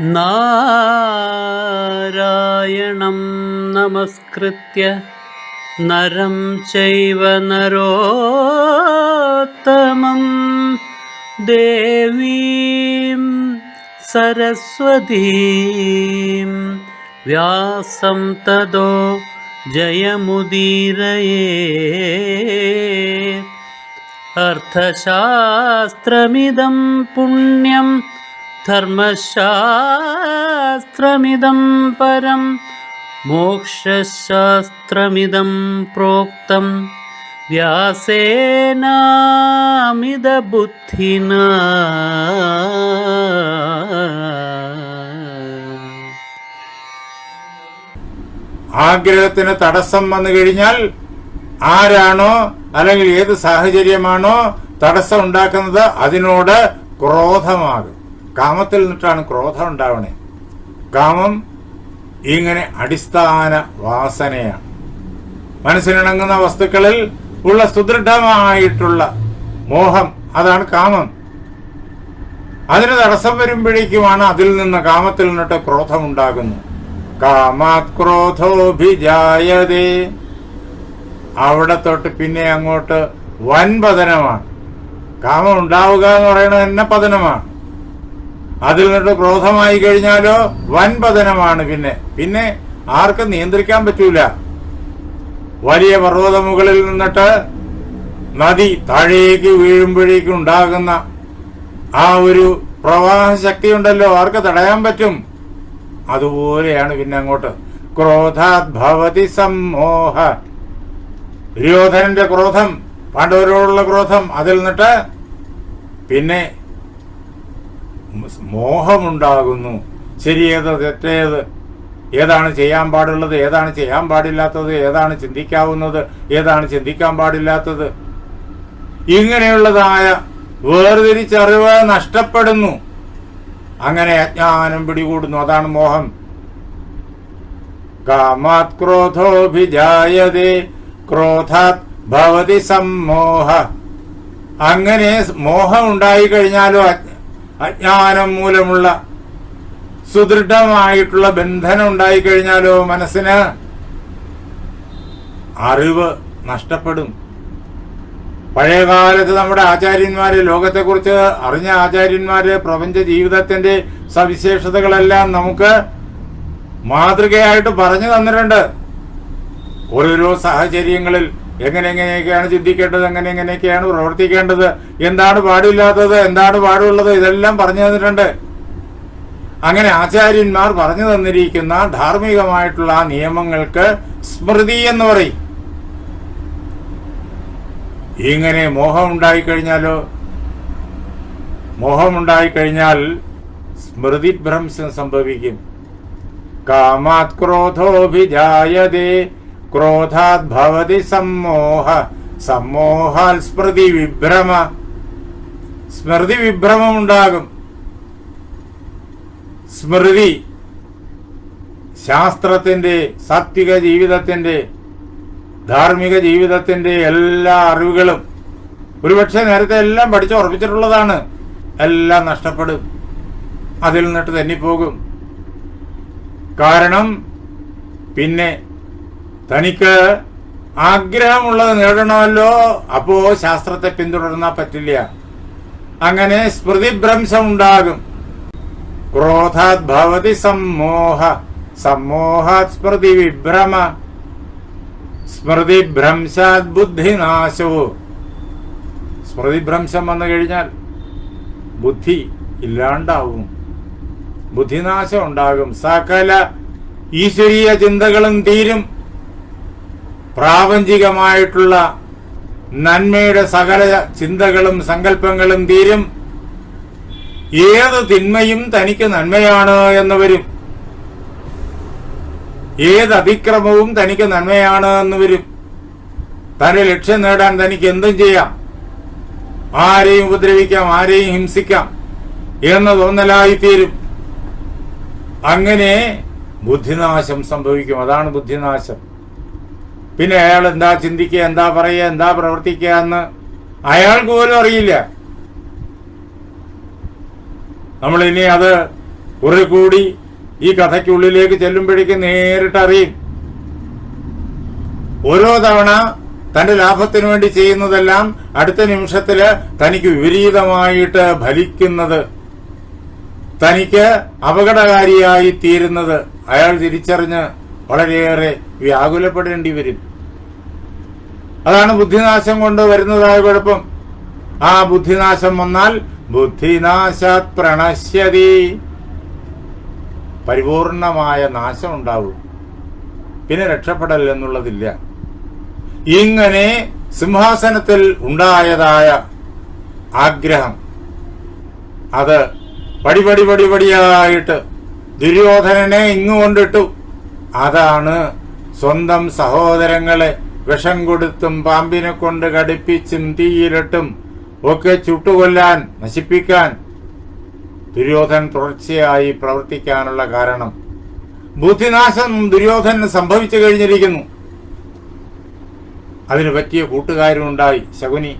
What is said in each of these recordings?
നാരായണം നമസ്കൃത്യ നരം ചൈവ നരോത്തമം ദേവീം സരസ്വതീം വ്യാസം തതോ ജയമുദീരയേ. അർത്ഥശാസ്ത്രമിദം പുണ്യം ധർമ്മശാസ്ത്രമിദം പരം മോക്ഷശാസ്ത്രമിദം പ്രോക്തം വ്യാസേനാമിത ബുദ്ധിനാ. ആഗ്രഹത്തിന് തടസ്സം വന്നു കഴിഞ്ഞാൽ ആരാണോ അല്ലെങ്കിൽ ഏത് സാഹചര്യമാണോ തടസ്സം ഉണ്ടാക്കുന്നത് അതിനോട് ക്രോധമാകും. കാമത്തിൽ നിന്നിട്ടാണ് ക്രോധം ഉണ്ടാവണേ. കാമം ഇങ്ങനെ അടിസ്ഥാന വാസനയാണ്. മനസ്സിനിണങ്ങുന്ന വസ്തുക്കളിൽ ഉള്ള സുദൃഢമായിട്ടുള്ള മോഹം, അതാണ് കാമം. അതിന് തടസ്സം വരുമ്പോഴേക്കുമാണ് അതിൽ നിന്ന് കാമത്തിൽ നിന്നിട്ട് ക്രോധം ഉണ്ടാകുന്നു. കാമാത് ക്രോധോഭിജായതേ. അവിടെ തൊട്ട് പിന്നെ അങ്ങോട്ട് വൻ പതനമാണ്. കാമം ഉണ്ടാവുക എന്ന് പറയുന്നത് തന്നെ പതനമാണ്. അതിൽ നിന്നിട്ട് ക്രോധമായി കഴിഞ്ഞാലോ വൻ പതനമാണ്. പിന്നെ ആർക്കും നിയന്ത്രിക്കാൻ പറ്റൂല. വലിയ പർവ്വത മുകളിൽ നിന്നിട്ട് നദി താഴേക്ക് വീഴുമ്പോഴേക്കും ഉണ്ടാകുന്ന ആ ഒരു പ്രവാഹ ശക്തി ഉണ്ടല്ലോ, ആർക്ക് തടയാൻ പറ്റും? അതുപോലെയാണ് പിന്നെ അങ്ങോട്ട്. ക്രോധാത് ഭവതി സമ്മോഹ. ദുര്യോധനന്റെ ക്രോധം, പാണ്ഡവരോടുള്ള ക്രോധം, അതിൽ നിന്നിട്ട് പിന്നെ മോഹമുണ്ടാകുന്നു. ശരിയേത് തെറ്റേത്, ഏതാണ് ചെയ്യാൻ പാടുള്ളത്, ഏതാണ് ചെയ്യാൻ പാടില്ലാത്തത്, ഏതാണ് ചിന്തിക്കാവുന്നത്, ഏതാണ് ചിന്തിക്കാൻ പാടില്ലാത്തത്, ഇങ്ങനെയുള്ളതായ വേർതിരിച്ചറിവ് നഷ്ടപ്പെടുന്നു. അങ്ങനെ അജ്ഞാനം പിടികൂടുന്നു. അതാണ് മോഹം. കാമാത് ക്രോധോഭിജായതേ ക്രോധാത് ഭവതി സമ്മോഹ. അങ്ങനെ മോഹം ഉണ്ടായിക്കഴിഞ്ഞാലോ അജ്ഞാനം മൂലമുള്ള സുദൃഢമായിട്ടുള്ള ബന്ധനം ഉണ്ടായിക്കഴിഞ്ഞാലോ മനസ്സിന് അറിവ് നഷ്ടപ്പെടും. പഴയകാലത്ത് നമ്മുടെ ആചാര്യന്മാര്, ലോകത്തെക്കുറിച്ച് അറിഞ്ഞ ആചാര്യന്മാര് പ്രപഞ്ച ജീവിതത്തിന്റെ സവിശേഷതകളെല്ലാം നമുക്ക് മാതൃകയായിട്ട് പറഞ്ഞു തന്നിട്ടുണ്ട്. ഓരോരോ സാഹചര്യങ്ങളിൽ എങ്ങനെയൊക്കെയാണ് ചിന്തിക്കേണ്ടത്, എങ്ങനെയൊക്കെയാണ് പ്രവർത്തിക്കേണ്ടത്, എന്താണ് പാടില്ലാത്തത്, എന്താണ് പാടുള്ളത്, ഇതെല്ലാം പറഞ്ഞു തന്നിട്ടുണ്ട്. അങ്ങനെ ആചാര്യന്മാർ പറഞ്ഞു തന്നിരിക്കുന്ന ധാർമ്മികമായിട്ടുള്ള ആ നിയമങ്ങൾക്ക് സ്മൃതി എന്ന് പറയും. ഇങ്ങനെ മോഹമുണ്ടായിക്കഴിഞ്ഞാൽ സ്മൃതിഭ്രംശം സംഭവിക്കും. കാമാത് ക്രോധോഭിജായതേ ക്രോധാത് ഭവതി സമ്മോഹ സമ്മോഹാൽ സ്മൃതി വിഭ്രമ. സ്മൃതി വിഭ്രമം ഉണ്ടാകും. സ്മൃതി ശാസ്ത്രത്തിന്റെ, സാത്വിക ജീവിതത്തിന്റെ, ധാർമ്മിക ജീവിതത്തിന്റെ എല്ലാ അറിവുകളും ഒരുപക്ഷെ നേരത്തെ എല്ലാം പഠിച്ച് ഉറപ്പിച്ചിട്ടുള്ളതാണ്. എല്ലാം നഷ്ടപ്പെടും. അതിൽ നിന്നിട്ട് തെന്നിപ്പോകും. കാരണം പിന്നെ തനിക്ക് ആഗ്രഹമുള്ളത് നേടണമല്ലോ, അപ്പോ ശാസ്ത്രത്തെ പിന്തുടർന്നാൽ പറ്റില്ല. അങ്ങനെ സ്മൃതിഭ്രംശം ഉണ്ടാകും. ക്രോധാത് ഭവതി സമ്മോഹ സമ്മോഹാത് സ്മൃതി വിഭ്രമ സ്മൃതിഭ്രംശാത് ബുദ്ധിനാശവും. സ്മൃതിഭ്രംശം വന്നു കഴിഞ്ഞാൽ ബുദ്ധി ഇല്ലാണ്ടാവും, ബുദ്ധിനാശം ഉണ്ടാകും. സകല ഈശ്വരീയ ചിന്തകളും തീരും. പ്രാപഞ്ചികമായിട്ടുള്ള നന്മയുടെ സകല ചിന്തകളും സങ്കല്പങ്ങളും തീരും. ഏത് തിന്മയും തനിക്ക് നന്മയാണ് എന്ന് വരും. ഏത് അതിക്രമവും തനിക്ക് നന്മയാണ് എന്ന് വരും. തന്റെ ലക്ഷ്യം നേടാൻ തനിക്ക് എന്തും ചെയ്യാം, ആരെയും ഉപദ്രവിക്കാം, ആരെയും ഹിംസിക്കാം എന്ന തോന്നലായിത്തീരും. അങ്ങനെ ബുദ്ധിനാശം സംഭവിക്കും. അതാണ് ബുദ്ധിനാശം. പിന്നെ അയാൾ എന്താ ചിന്തിക്കുക, എന്താ പറയുക, എന്താ പ്രവർത്തിക്കുക എന്ന് അയാൾക്ക് പോലും അറിയില്ല. നമ്മളിനി അത് കുറെ കൂടി ഈ കഥയ്ക്കുള്ളിലേക്ക് ചെല്ലുമ്പോഴേക്കും നേരിട്ടറിയും ഓരോ തവണ തന്റെ ലാഭത്തിനു വേണ്ടി ചെയ്യുന്നതെല്ലാം അടുത്ത നിമിഷത്തില് തനിക്ക് വിപരീതമായിട്ട് ഫലിക്കുന്നത്, തനിക്ക് അപകടകാരിയായി തീരുന്നത് അയാൾ തിരിച്ചറിഞ്ഞ് വളരെയേറെ വ്യാകുലപ്പെടേണ്ടി വരും. അതാണ് ബുദ്ധിനാശം കൊണ്ട് വരുന്നതായ കുഴപ്പം. ആ ബുദ്ധിനാശം വന്നാൽ ബുദ്ധിനാശാത് പ്രണശ്യതി, പരിപൂർണമായ നാശം ഉണ്ടാവും. പിന്നെ രക്ഷപ്പെടൽ എന്നുള്ളതില്ല. ഇങ്ങനെ സിംഹാസനത്തിൽ ഉണ്ടായതായ ആഗ്രഹം അത് പടിപടിയായിട്ട് ദുര്യോധനനെ ഇങ്ങുകൊണ്ടിട്ടു. അതാണ് സ്വന്തം സഹോദരങ്ങളെ വിഷം കൊടുത്തും പാമ്പിനെ കൊണ്ട് കടിപ്പിച്ചും തീയിലിട്ടും ഒക്കെ ചുട്ടുകൊല്ലാൻ, നശിപ്പിക്കാൻ ദുര്യോധനൻ തുടർച്ചയായി പ്രവർത്തിക്കാനുള്ള കാരണം. ബുദ്ധിനാശം ദുര്യോധനന് സംഭവിച്ചു കഴിഞ്ഞിരിക്കുന്നു. അതിന് പറ്റിയ കൂട്ടുകാരുണ്ടായി, ശകുനി,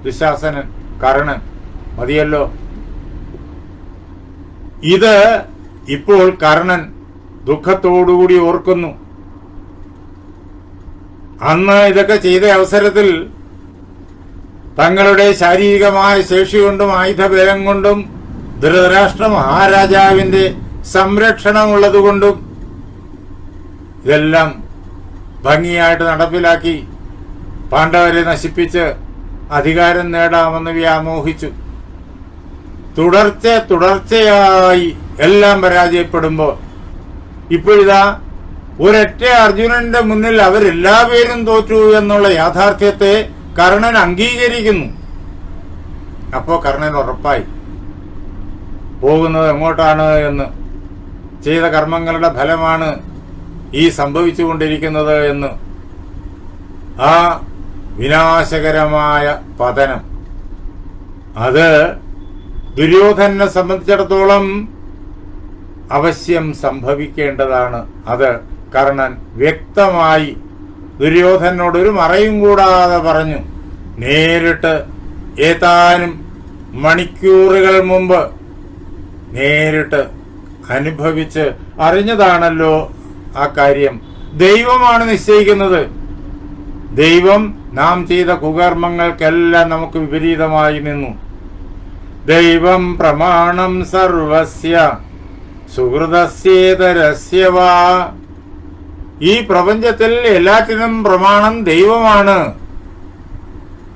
ദുശാസനൻ, കർണൻ. മതിയല്ലോ. ഇത് ഇപ്പോൾ കർണൻ ദുഃഖത്തോടുകൂടി ഓർക്കുന്നു. അന്ന് ഇതൊക്കെ ചെയ്ത അവസരത്തിൽ തങ്ങളുടെ ശാരീരികമായ ശേഷി കൊണ്ടും ആയുധബലം കൊണ്ടും ധൃതരാഷ്ട്ര മഹാരാജാവിന്റെ സംരക്ഷണമുള്ളതുകൊണ്ടും ഇതെല്ലാം ഭംഗിയായിട്ട് നടപ്പിലാക്കി പാണ്ഡവരെ നശിപ്പിച്ച് അധികാരം നേടാമെന്ന് വ്യാമോഹിച്ചു. തുടർച്ചയായി എല്ലാം പരാജയപ്പെടുമ്പോൾ ഇപ്പോഴിതാ ഒരൊറ്റ അർജുനന്റെ മുന്നിൽ അവരെല്ലാവരും തോറ്റു എന്നുള്ള യാഥാർത്ഥ്യത്തെ കർണൻ അംഗീകരിക്കുന്നു. അപ്പോ കർണൻ ഉറപ്പായി പോകുന്നത് എങ്ങോട്ടാണ് എന്ന്, ചെയ്ത കർമ്മങ്ങളുടെ ഫലമാണ് ഈ സംഭവിച്ചുകൊണ്ടിരിക്കുന്നത് എന്ന്. ആ വിനാശകരമായ പതനം അത് ദുര്യോധനെ സംബന്ധിച്ചിടത്തോളം അവശ്യം സംഭവിക്കേണ്ടതാണ്. അത് കർണൻ വ്യക്തമായി ദുര്യോധനോട് ഒരു മറയും കൂടാതെ പറഞ്ഞു. നേരിട്ട് ഏതാനും മണിക്കൂറുകൾ മുമ്പ് നേരിട്ട് അനുഭവിച്ച് അറിഞ്ഞതാണല്ലോ ആ കാര്യം. ദൈവമാണ് നിശ്ചയിക്കുന്നത്. ദൈവം നാം ചെയ്ത കുകർമ്മങ്ങൾക്കെല്ലാം നമുക്ക് വിപരീതമായി നിന്നു. ദൈവം പ്രമാണം സർവസ്യ സുഹൃതസ്യേതരസ്യ വാ. ഈ പ്രപഞ്ചത്തിൽ എല്ലാറ്റിനും പ്രമാണം ദൈവമാണ്.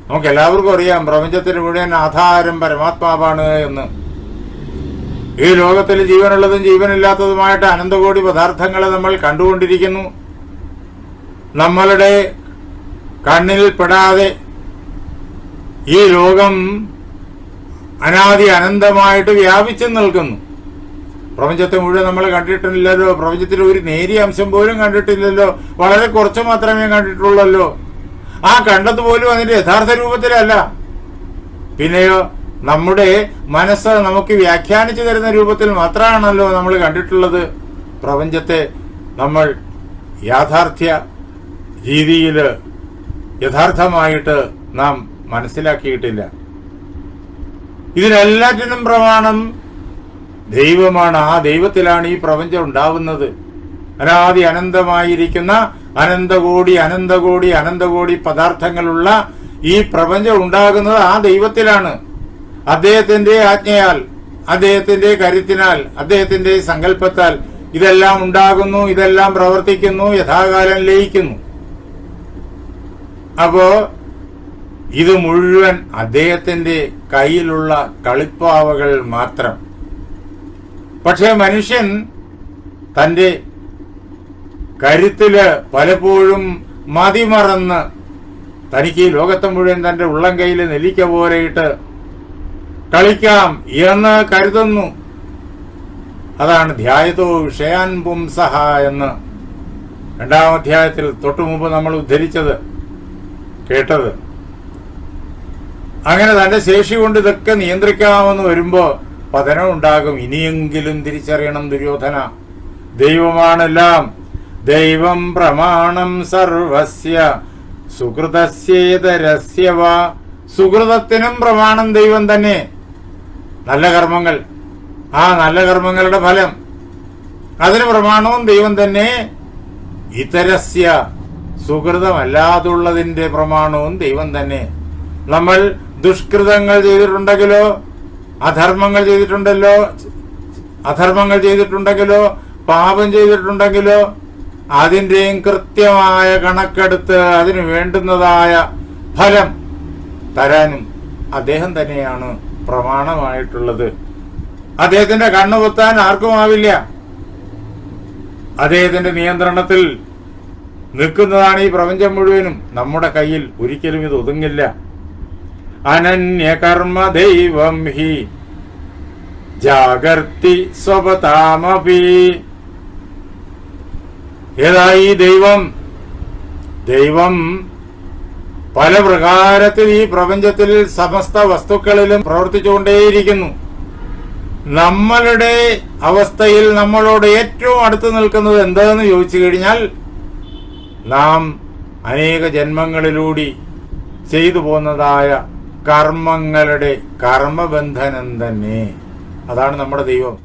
നമുക്ക് എല്ലാവർക്കും അറിയാം പ്രപഞ്ചത്തിന് മുഴുവൻ ആധാരം പരമാത്മാവാണ് എന്ന്. ഈ ലോകത്തിൽ ജീവനുള്ളതും ജീവനില്ലാത്തതുമായിട്ട് അനന്തകോടി പദാർത്ഥങ്ങളെ നമ്മൾ കണ്ടുകൊണ്ടിരിക്കുന്നു. നമ്മളുടെ കണ്ണിൽ പെടാതെ ഈ ലോകം അനാദി അനന്തമായിട്ട് വ്യാപിച്ചു നിൽക്കുന്നു. പ്രപഞ്ചത്തെ മുഴുവൻ നമ്മൾ കണ്ടിട്ടില്ലല്ലോ. പ്രപഞ്ചത്തിൽ ഒരു നേരിയ അംശം പോലും കണ്ടിട്ടില്ലല്ലോ. വളരെ കുറച്ച് മാത്രമേ കണ്ടിട്ടുള്ളല്ലോ. ആ കണ്ടതുപോലും അതിന്റെ യഥാർത്ഥ രൂപത്തിലല്ല. പിന്നെയോ നമ്മുടെ മനസ്സ് നമുക്ക് വ്യാഖ്യാനിച്ചു തരുന്ന രൂപത്തിൽ മാത്രമാണല്ലോ നമ്മൾ കണ്ടിട്ടുള്ളത്. പ്രപഞ്ചത്തെ നമ്മൾ യാഥാർത്ഥ്യ രീതിയിൽ യഥാർത്ഥമായിട്ട് നാം മനസ്സിലാക്കിയിട്ടില്ല. ഇതിനെല്ലാറ്റിനും പ്രമാണം ദൈവമാണ്. ആ ദൈവത്തിലാണ് ഈ പ്രപഞ്ചം ഉണ്ടാവുന്നത്. അനാദി അനന്തമായിരിക്കുന്ന അനന്തകോടി പദാർത്ഥങ്ങളുള്ള ഈ പ്രപഞ്ചം ഉണ്ടാകുന്നത് ആ ദൈവത്തിലാണ്. അദ്ദേഹത്തിന്റെ ആജ്ഞയാൽ, അദ്ദേഹത്തിന്റെ കരുത്തിനാൽ, അദ്ദേഹത്തിന്റെ സങ്കല്പത്താൽ ഇതെല്ലാം ഉണ്ടാകുന്നു, ഇതെല്ലാം പ്രവർത്തിക്കുന്നു, യഥാകാലം ലയിക്കുന്നു. അപ്പോ ഇത് മുഴുവൻ അദ്ദേഹത്തിന്റെ കയ്യിലുള്ള കളിപ്പാവകൾ മാത്രം. പക്ഷെ മനുഷ്യൻ തന്റെ കരുത്തില് പലപ്പോഴും മതിമറന്ന് തനിക്ക് ഈ ലോകത്തെ മുഴുവൻ തന്റെ ഉള്ളം കയ്യിൽ നെല്ലിക്ക പോലെയിട്ട് കളിക്കാം എന്ന് കരുതുന്നു. അതാണ് ധ്യായതോ വിഷയാൻ പുംസഹ എന്ന് 2-ാം അധ്യായത്തിൽ തൊട്ടു മുമ്പ് നമ്മൾ ഉദ്ധരിച്ചത്, കേട്ടത്. അങ്ങനെ തന്റെ ശേഷി കൊണ്ട് ഇതൊക്കെ നിയന്ത്രിക്കാമെന്ന് വരുമ്പോ പതനം ഉണ്ടാകും. ഇനിയെങ്കിലും തിരിച്ചറിയണം ദുര്യോധന, ദൈവമാണെല്ലാം. ദൈവം പ്രമാണം സർവസ്യ സുകൃതസ്യേതരസ്യ വാ. സുകൃതത്തിനും പ്രമാണം ദൈവം തന്നെ. നല്ല കർമ്മങ്ങൾ, ആ നല്ല കർമ്മങ്ങളുടെ ഫലം, അതിന് പ്രമാണവും ദൈവം തന്നെ. ഇതരസ്യ സുഹൃതമല്ലാതുള്ളതിന്റെ പ്രമാണവും ദൈവം തന്നെ. നമ്മൾ ദുഷ്കൃതങ്ങൾ ചെയ്തിട്ടുണ്ടെങ്കിലോ അധർമ്മങ്ങൾ ചെയ്തിട്ടുണ്ടെങ്കിലോ പാപം ചെയ്തിട്ടുണ്ടെങ്കിലോ അതിന്റെയും കൃത്യമായ കണക്കെടുത്ത് അതിന് വേണ്ടുന്നതായ ഫലം തരാനും അദ്ദേഹം തന്നെയാണ് പ്രമാണമായിട്ടുള്ളത്. അദ്ദേഹത്തിന്റെ കണ്ണുപൊത്താൻ ആർക്കുമാവില്ല. അദ്ദേഹത്തിന്റെ നിയന്ത്രണത്തിൽ നിൽക്കുന്നതാണ് ഈ പ്രപഞ്ചം മുഴുവനും. നമ്മുടെ കയ്യിൽ ഒരിക്കലും ഇത് ഒതുങ്ങില്ല. അനന്യകർമ്മ ദൈവം ഹി ജാഗർത്തി സ്വപതാമപി. ഏതായി ദൈവം പല പ്രകാരത്തിൽ ഈ പ്രപഞ്ചത്തിൽ സമസ്ത വസ്തുക്കളിലും പ്രവർത്തിച്ചുകൊണ്ടേയിരിക്കുന്നു. നമ്മളുടെ അവസ്ഥയിൽ നമ്മളോട് ഏറ്റവും അടുത്ത് നിൽക്കുന്നത് എന്താണെന്ന് ചോദിച്ചു കഴിഞ്ഞാൽ നാം അനേക ജന്മങ്ങളിലൂടെ ചെയ്തു പോന്നതായ കർമ്മങ്ങളുടെ കർമ്മബന്ധനം തന്നെ. അതാണ് നമ്മുടെ ദൈവം.